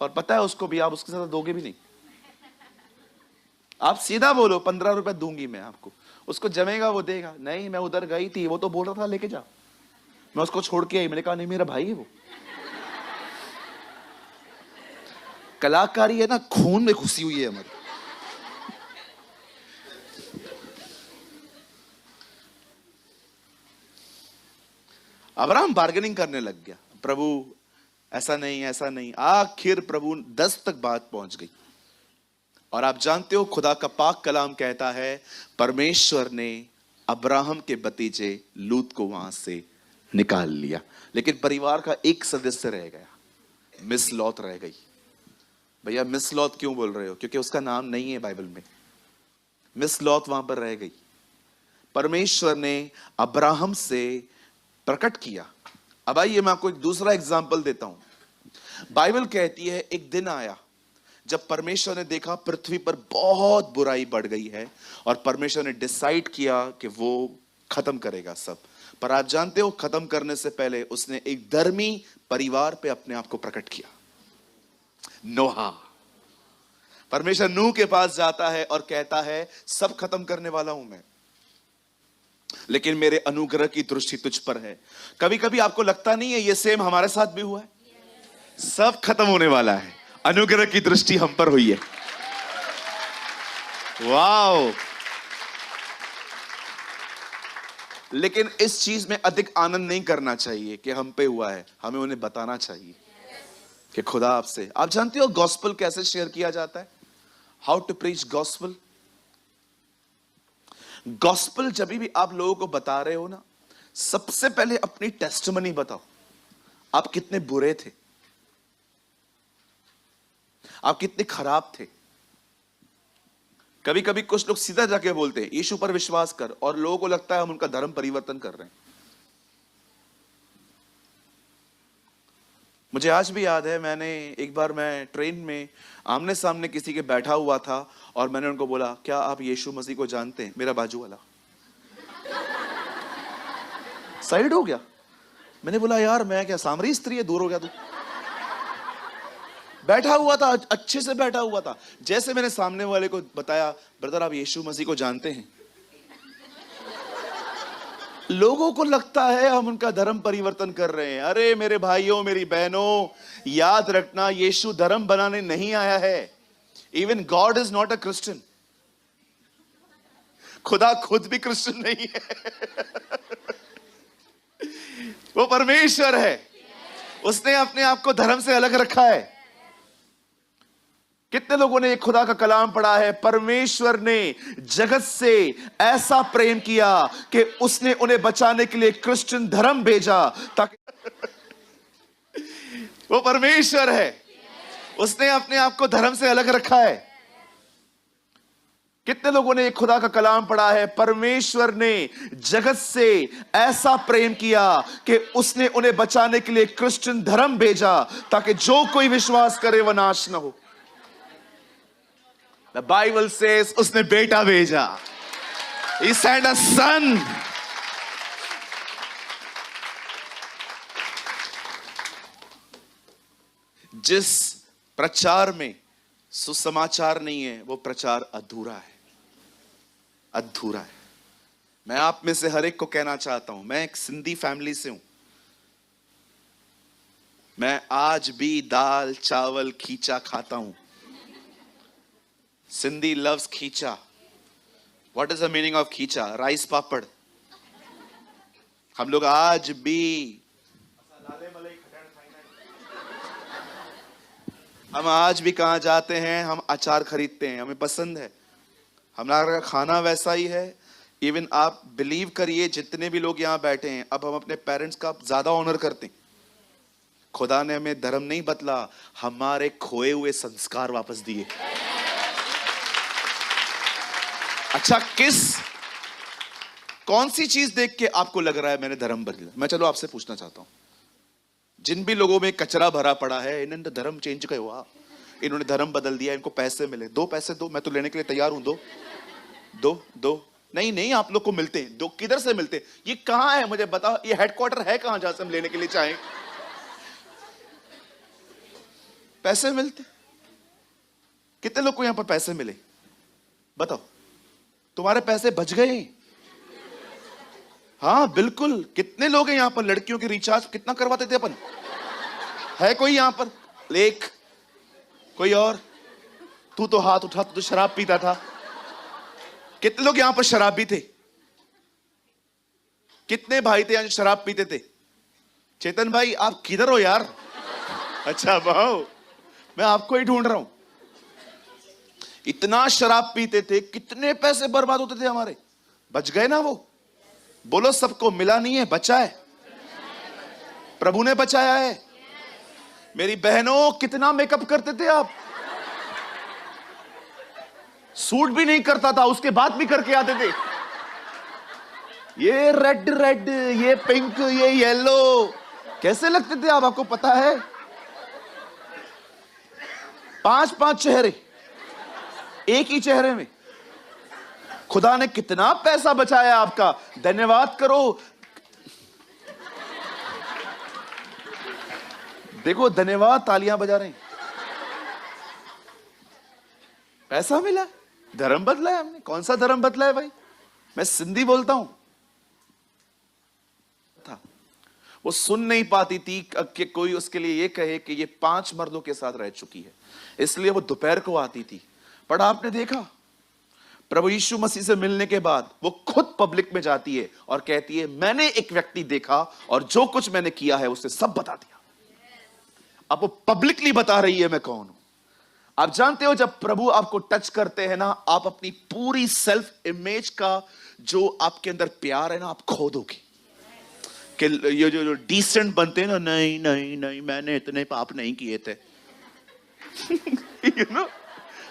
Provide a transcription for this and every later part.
और पता है उसको भी, आप उसके साथ दोगे भी नहीं। आप सीधा बोलो 15 रुपए दूंगी मैं आपको, उसको जमेगा, वो देगा। नहीं मैं उधर गई थी, वो तो बोल रहा था लेके जा, मैं उसको छोड़ के आई। मैंने कहा नहीं मेरा भाई है वो। कलाकारी है ना, खून में घुसी हुई है हमारी। अब्राहम बार्गेनिंग करने लग गया, प्रभु ऐसा नहीं ऐसा नहीं। आखिर प्रभु 10 तक बात पहुंच गई। और आप जानते हो खुदा का पाक कलाम कहता है परमेश्वर ने अब्राहम के भतीजे लूत को वहां से निकाल लिया, लेकिन परिवार का एक सदस्य रह गया, मिस लौत रह गई। भैया मिस लौत क्यों बोल रहे हो? क्योंकि उसका नाम नहीं है बाइबल में। मिस लौत वहां पर रह गई। परमेश्वर ने अब्राहम से प्रकट किया। अब आइए मैं आपको एक दूसरा एग्जाम्पल देता हूं। बाइबल कहती है एक दिन आया जब परमेश्वर ने देखा पृथ्वी पर बहुत बुराई बढ़ गई है, और परमेश्वर ने डिसाइड किया कि वो खत्म करेगा सब। पर आप जानते हो खत्म करने से पहले उसने एक धर्मी परिवार पे अपने आप को प्रकट किया, नोहा। परमेश्वर नूह के पास जाता है और कहता है सब खत्म करने वाला हूं मैं, लेकिन मेरे अनुग्रह की दृष्टि तुझ पर है। कभी कभी आपको लगता नहीं है ये सेम हमारे साथ भी हुआ है? सब खत्म होने वाला है, अनुग्रह की दृष्टि हम पर हुई है। वाओ! लेकिन इस चीज में अधिक आनंद नहीं करना चाहिए कि हम पे हुआ है, हमें उन्हें बताना चाहिए कि खुदा आपसे। आप जानते हो गॉस्पेल कैसे शेयर किया जाता है? How to preach gospel. Gospel जब भी आप लोगों को बता रहे हो ना, सबसे पहले अपनी टेस्टिमनी बताओ। आप कितने बुरे थे, आप कितने खराब थे। कभी कभी कुछ लोग सीधा जाके बोलते हैं यीशु पर विश्वास कर, और लोगों को लगता है हम उनका धर्म परिवर्तन कर रहे हैं। मुझे आज भी याद है, मैं ट्रेन में आमने सामने किसी के बैठा हुआ था, और मैंने उनको बोला क्या आप यीशु मसीह को जानते हैं? मेरा बाजू वाला साइड हो गया। मैंने बोला यार मैं क्या सामरी स्त्री है, दूर हो गया तू। बैठा हुआ था, अच्छे से बैठा हुआ था। जैसे मैंने सामने वाले को बताया ब्रदर आप यीशु मसीह को जानते हैं, लोगों को लगता है हम उनका धर्म परिवर्तन कर रहे हैं। अरे मेरे भाइयों मेरी बहनों, याद रखना यीशु धर्म बनाने नहीं आया है। Even God is not a Christian. खुदा खुद भी क्रिश्चियन नहीं है। वो परमेश्वर है, उसने अपने आप को धर्म से अलग रखा है। कितने लोगों ने खुदा का कलाम पढ़ा है? परमेश्वर ने जगत से ऐसा प्रेम किया कि उसने उन्हें बचाने के लिए क्रिश्चियन धर्म भेजा, ताकि वो परमेश्वर है, उसने अपने आप को धर्म से अलग रखा है। कितने लोगों ने खुदा का कलाम पढ़ा है? परमेश्वर ने जगत से ऐसा प्रेम किया कि उसने उन्हें बचाने के लिए क्रिश्चियन धर्म भेजा, ताकि जो कोई विश्वास करे वह नाश न हो। The Bible says उसने बेटा भेजा। He sent a son. जिस प्रचार में सुसमाचार नहीं है वो प्रचार अधूरा है, अधूरा है। मैं आप में से हर एक को कहना चाहता हूं, मैं एक सिंधी फैमिली से हूं। मैं आज भी दाल चावल खींचा खाता हूं। सिंधी लव्स खींचा। What is the meaning of खींचा? राइस पापड़। हम लोग आज भी हम आज भी कहां जाते हैं, हम अचार खरीदते हैं, हमें पसंद है। हमारा खाना वैसा ही है। इवन आप बिलीव करिए जितने भी लोग यहां बैठे हैं, अब हम अपने पेरेंट्स का ज्यादा ऑनर करते हैं। खुदा ने हमें धर्म नहीं बदला, हमारे खोए हुए संस्कार वापस दिए। अच्छा कौन सी चीज देख के आपको लग रहा है मैंने धर्म बदला? मैं चलो आपसे पूछना चाहता हूं, जिन भी लोगों में कचरा भरा पड़ा है, इन्होंने धर्म चेंज किया हुआ, इन्होंने धर्म बदल दिया, इनको पैसे मिले, दो पैसे दो, मैं तो लेने के लिए तैयार हूं, दो दो दो। नहीं नहीं, आप लोग को मिलते हैं, दो किधर से मिलते? ये कहां है मुझे बताओ, ये हेडक्वार्टर है कहां जहां से हम लेने के लिए चाहें? पैसे मिलते? कितने लोग को यहां पर पैसे मिले? बताओ, तुम्हारे पैसे बच गए? हाँ बिल्कुल। कितने लोग हैं यहां पर लड़कियों के रिचार्ज कितना करवाते थे अपन? है कोई यहां पर? लेख कोई और? तू तो हाथ उठा, तू तो शराब पीता था। कितने लोग यहां पर शराबी थे? कितने भाई थे यहां जो शराब पीते थे? चेतन भाई आप किधर हो यार? अच्छा वाओ, मैं आपको ही ढूंढ रहा हूं। इतना शराब पीते थे, कितने पैसे बर्बाद होते थे हमारे। बच गए ना वो? बोलो, सबको मिला नहीं है, बचा है। प्रभु ने बचाया है। मेरी बहनों, कितना मेकअप करते थे आप? सूट भी नहीं करता था, उसके बाद भी करके आते थे। ये रेड रेड, ये पिंक, ये येलो, कैसे लगते थे आप? आपको पता है? 5-5 चेहरे एक ही चेहरे में। खुदा ने कितना पैसा बचाया आपका, धन्यवाद करो। देखो, धन्यवाद, तालियां बजा रहे हैं। पैसा मिला, धर्म बदला है हमने। कौन सा धर्म बदला है भाई? मैं सिंधी बोलता हूं। था वो सुन नहीं पाती थी कि कोई उसके लिए ये कहे कि ये 5 मर्दों के साथ रह चुकी है, इसलिए वो दोपहर को आती थी। पर आपने देखा, प्रभु यीशु मसीह से मिलने के बाद वो खुद पब्लिक में जाती है और कहती है, मैंने एक व्यक्ति देखा और जो कुछ मैंने किया है उसने सब बता दिया। अब वो पब्लिकली बता रही है मैं कौन हूं। आप जानते हो, जब प्रभु आपको टच करते हैं ना, आप अपनी पूरी सेल्फ इमेज का जो आपके अंदर प्यार है ना, आप खो दोगे। कि ये जो डिसेंट बनते हैं ना, नहीं नहीं नहीं मैंने इतने पाप नहीं किए थे you know?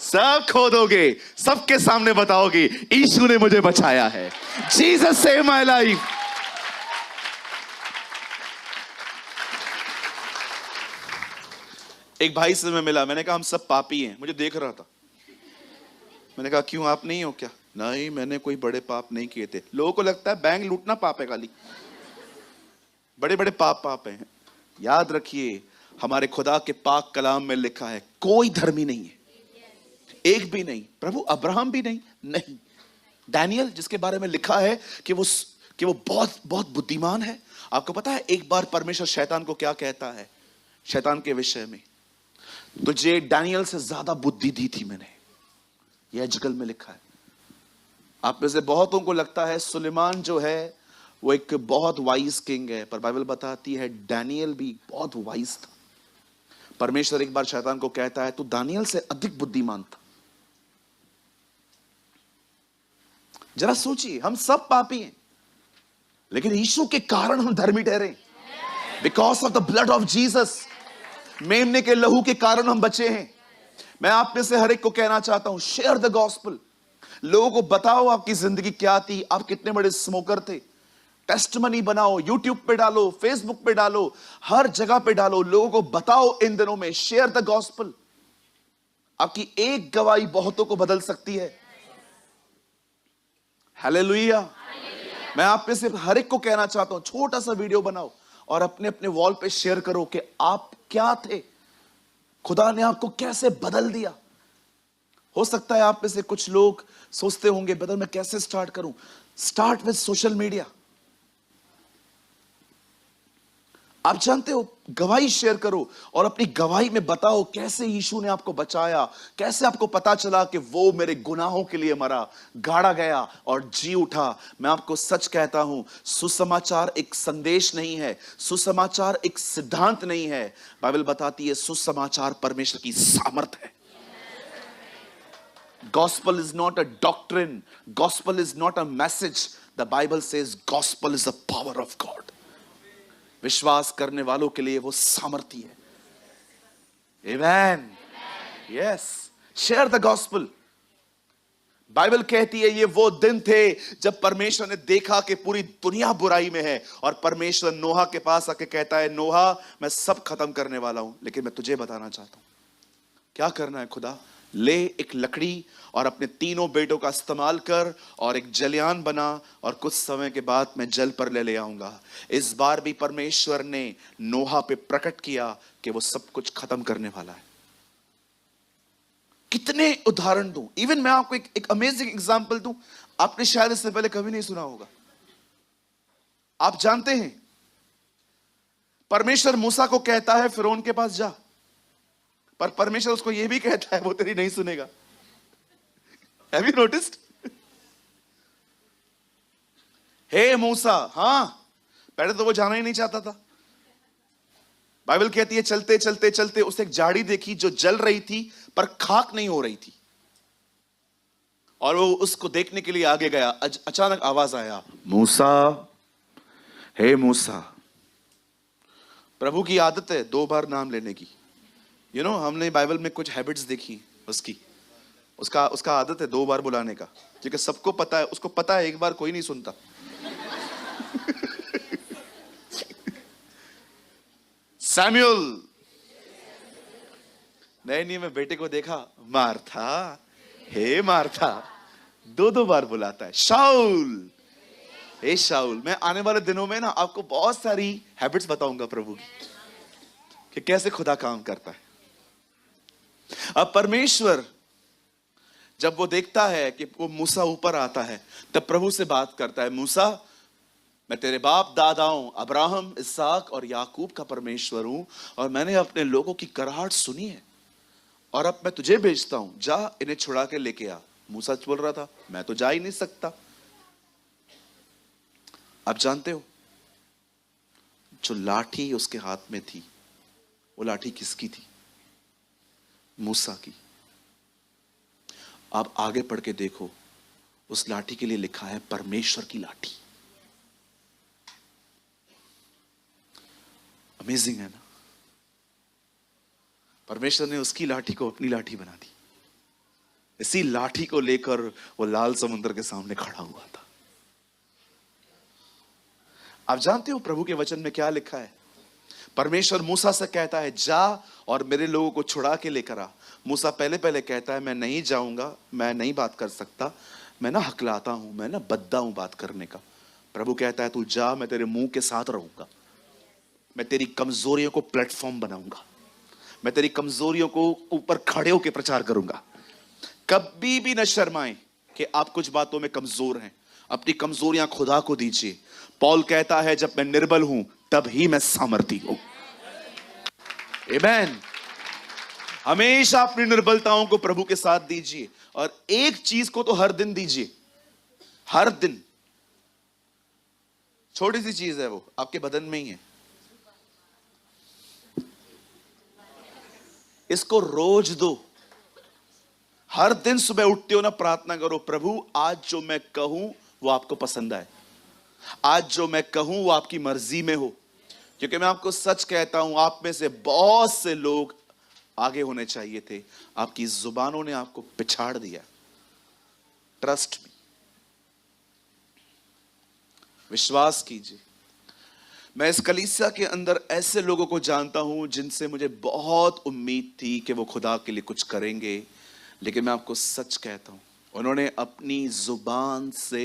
सब खो दोगे, सबके सामने बताओगे, यीशु ने मुझे बचाया है। Jesus save my life. एक भाई से मैं मिला, मैंने कहा हम सब पापी हैं। मुझे देख रहा था, मैंने कहा क्यों, आप नहीं हो क्या? नहीं, मैंने कोई बड़े पाप नहीं किए थे। लोगों को लगता है बैंक लूटना पाप है, खाली बड़े बड़े पाप हैं। याद रखिए, हमारे खुदा के पाक कलाम में लिखा है, कोई धर्मी नहीं है, एक भी नहीं। प्रभु अब्राहम भी नहीं। दानियल, जिसके बारे में लिखा है कि वो बहुत बहुत बुद्धिमान है। आपको पता है, एक बार परमेश्वर शैतान को क्या कहता है शैतान के विषय में? तुझे दानियल से ज्यादा बुद्धि दी थी मैंने। यह एजकल में लिखा है। आप में से बहुतों को लगता है सुलेमान जो है वो एक बहुत वाइज किंग है, पर बाइबल बताती है दानियल भी बहुत वाइज था। परमेश्वर एक बार शैतान को कहता है, तू दानियल से अधिक बुद्धिमान था। जरा सोचिए, हम सब पापी हैं, लेकिन यीशु के कारण हम धर्मी ठहरे। Because of the blood of Jesus, मेमने के लहू के कारण हम बचे हैं। मैं आप में से हर एक को कहना चाहता हूं, शेयर द गॉस्पेल। लोगों को बताओ आपकी जिंदगी क्या थी, आप कितने बड़े स्मोकर थे। टेस्टमनी बनाओ, यूट्यूब पे डालो, फेसबुक पे डालो, हर जगह पे डालो। लोगों को बताओ इन दिनों में, शेयर द गॉस्पेल। आपकी एक गवाही बहुतों को बदल सकती है। हालेलुया। मैं आप में से हर एक को कहना चाहता हूं, छोटा सा वीडियो बनाओ और अपने अपने वॉल पे शेयर करो कि आप क्या थे, खुदा ने आपको कैसे बदल दिया। हो सकता है आप में से कुछ लोग सोचते होंगे, ब्रदर मैं कैसे स्टार्ट करूं? Start with social media. आप जानते हो, गवाही शेयर करो और अपनी गवाही में बताओ कैसे यीशु ने आपको बचाया, कैसे आपको पता चला कि वो मेरे गुनाहों के लिए मरा, गाड़ा गया और जी उठा। मैं आपको सच कहता हूं, सुसमाचार एक संदेश नहीं है, सुसमाचार एक सिद्धांत नहीं है। बाइबल बताती है सुसमाचार परमेश्वर की सामर्थ है। Gospel is not a doctrine. Gospel is not a message. The Bible says gospel is the power of God. विश्वास करने वालों के लिए वो सामर्थी है। Amen. Yes. Share the gospel. Bible कहती है ये वो दिन थे जब परमेश्वर ने देखा कि पूरी दुनिया बुराई में है और परमेश्वर नोहा के पास आके कहता है, नोहा मैं सब खत्म करने वाला हूं, लेकिन मैं तुझे बताना चाहता हूं क्या करना है। खुदा, ले एक लकड़ी और अपने 3 बेटों का इस्तेमाल कर और एक जलयान बना और कुछ समय के बाद मैं जल पर ले आऊंगा। इस बार भी परमेश्वर ने नोहा पे प्रकट किया कि वो सब कुछ खत्म करने वाला है। कितने उदाहरण दूं, इवन मैं आपको एक अमेजिंग एग्जांपल दूं, आपने शायद इससे पहले कभी नहीं सुना होगा। आप जानते हैं परमेश्वर मूसा को कहता है फिरौन के पास जा, पर परमेश्वर उसको यह भी कहता है वो तेरी नहीं सुनेगा। Have you noticed? हे मूसा, हां, पहले तो वो जाना ही नहीं चाहता था। बाइबल कहती है चलते चलते चलते उसे एक झाड़ी देखी जो जल रही थी पर खाक नहीं हो रही थी, और वो उसको देखने के लिए आगे गया। अचानक आवाज आया, मूसा, हे मूसा। प्रभु की आदत है 2 बार नाम लेने की। हमने बाइबल में कुछ हैबिट्स देखी उसकी, उसका आदत है 2 बार बुलाने का, क्योंकि सबको पता है, उसको पता है 1 बार कोई नहीं सुनता। सैमुअल, नहीं, मैं बेटे को देखा, मार्था, हे मार्था, 2 बार बुलाता है। शाऊल, हे शाऊल। मैं आने वाले दिनों में ना आपको बहुत सारी हैबिट्स बताऊंगा प्रभु की, कि कैसे खुदा काम करता है। अब परमेश्वर जब वो देखता है कि वो मूसा ऊपर आता है, तब प्रभु से बात करता है, मूसा, मैं तेरे बाप दादाओं अब्राहम, इसहाक और याकूब का परमेश्वर हूं, और मैंने अपने लोगों की कराहट सुनी है, और अब मैं तुझे भेजता हूं, जा इन्हें छुड़ा के लेके आ। मूसा बोल रहा था, मैं तो जा ही नहीं सकता। आप जानते हो जो लाठी उसके हाथ में थी, वो लाठी किसकी थी? मूसा की। आप आगे पढ़ के देखो, उस लाठी के लिए लिखा है परमेश्वर की लाठी। अमेजिंग है ना? परमेश्वर ने उसकी लाठी को अपनी लाठी बना दी। इसी लाठी को लेकर वो लाल समुद्र के सामने खड़ा हुआ था। आप जानते हो प्रभु के वचन में क्या लिखा है? परमेश्वर मूसा से कहता है, जा और मेरे लोगों को छुड़ा के लेकर आ। मूसा पहले पहले कहता है, मैं नहीं जाऊंगा, मैं नहीं बात कर सकता, मैं ना हकलाता हूं, मैं ना बद्दा हूं बात करने का। प्रभु कहता है, तू जा, मैं तेरे मुंह के साथ रहूंगा, मैं तेरी कमजोरियों को प्लेटफॉर्म बनाऊंगा, मैं तेरी कमजोरियों को ऊपर खड़े होकर प्रचार करूंगा। कभी भी न शर्माएं कि आप कुछ बातों में कमजोर हैं, अपनी कमजोरियां खुदा को दीजिए। पौल कहता है, जब मैं निर्बल हूं तब ही मैं सामर्थी हूं। आमीन। हमेशा अपनी निर्बलताओं को प्रभु के साथ दीजिए, और एक चीज को तो हर दिन दीजिए, हर दिन। छोटी सी चीज है, वो आपके बदन में ही है। इसको रोज दो। हर दिन सुबह उठते हो ना, प्रार्थना करो, प्रभु आज जो मैं कहूं वो आपको पसंद आए, आज जो मैं कहूं वो आपकी मर्जी में हो। क्योंकि मैं आपको सच कहता हूं, आप में से बहुत से लोग आगे होने चाहिए थे, आपकी जुबानों ने आपको पिछाड़ दिया। ट्रस्ट मी, विश्वास कीजिए। मैं इस कलीसिया के अंदर ऐसे लोगों को जानता हूं जिनसे मुझे बहुत उम्मीद थी कि वो खुदा के लिए कुछ करेंगे, लेकिन मैं आपको सच कहता हूं, उन्होंने अपनी जुबान से